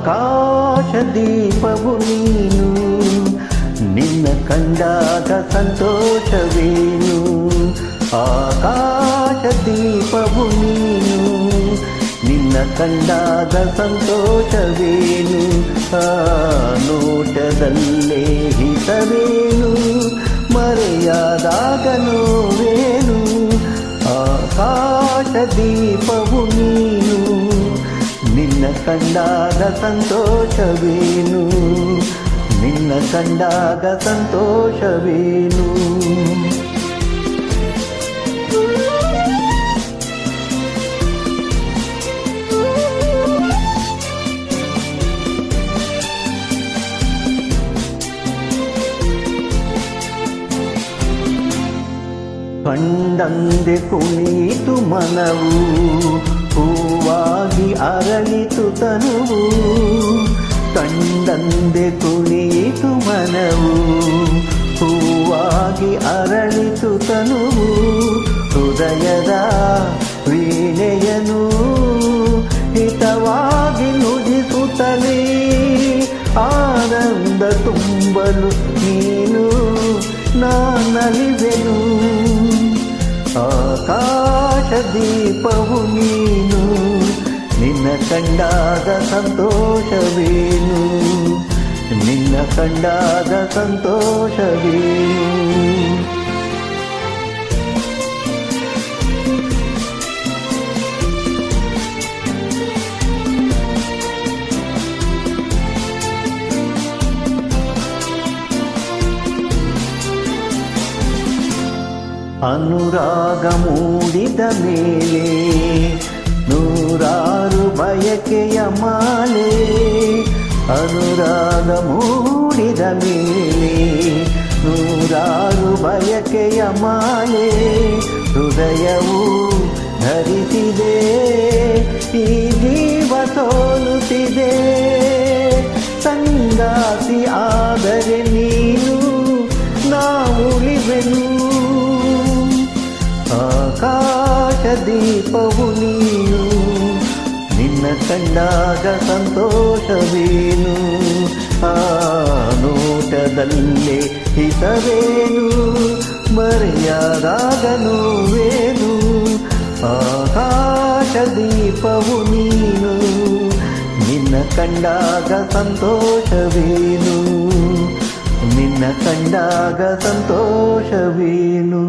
ಆಕಾಶ ದೀಪವು ನೀನು, ನಿನ್ನ ಕಂಡಾಗ ಸಂತೋಷವೇನು. ಆಕಾಶ ದೀಪವು ನೀನು, ನಿನ್ನ ಕಂಡಾಗ ಸಂತೋಷವೇನು. ಆ ನೋಟದಲ್ಲೇ ಹಿತವೇನು, ಮರೆಯಾದಾಗ ನೋವೇನು. ಆಕಾಶ ದೀಪವು ನೀನು, ನಿನ್ನ ಕಂಡಾಗ ಸಂತೋಷವೇನು, ನಿನ್ನ ಕಂಡಾಗ ಸಂತೋಷವೇನು. ಕಂಡಂದೆ ಕುಣಿತು ಮನವು, ಹೂವಾಗಿ ಅರಳಿತು ತನುವು. ಕಂಡಂದೆ ಕುಣಿತು ಮನವು, ಹೂವಾಗಿ ಅರಳಿತು ತನುವು. ಹೃದಯದ ವೀಣೆಯನು ಹಿತವಾಗಿ ನುಡಿಸುತ್ತಲೇ, ಆನಂದ ತುಂಬಲು ನೀನು ನಾನಲಿವೆನು. ಆಕಾಶ ದೀಪವು ನೀನು, ನಿನ್ನ ಕಂಡಾಗ ಸಂತೋಷವೇನು, ನಿನ್ನ ಕಂಡಾಗ ಸಂತೋಷವೇನು. ಅನುರಾಗ ಮೂಡಿದ ಮೇಲೆ ನೂರಾರು ಬಯಕೆಯ ಮಾಲೆ. ಅನುರಾಗ ಮೂಡಿದ ಮೇಲೆ ನೂರಾರು ಬಯಕೆಯ ಮಾಲೆ. ಹೃದಯವು ಧರಿಸಿದೆ, ಈ ಜೀವ ಸೋಲುತ್ತಿದೆ. ಸಂಗಾತಿ ಆದರೆ ನೀನು, ನಾ ಉಳಿವೆನು. ಆಕಾಶ ದೀಪವು ನೀನು, ನಿನ್ನ ಕಂಡಾಗ ಸಂತೋಷವೇನು. ಆ ನೋಟದಲ್ಲೇ ಹಿತವೇನು, ಮರೆಯಾದಾಗ ನೋವೇನು. ಆಕಾಶ ದೀಪವು ನೀನು, ನಿನ್ನ ಕಂಡಾಗ ಸಂತೋಷವೇನು, ನಿನ್ನ ಕಂಡಾಗ ಸಂತೋಷವೇನು.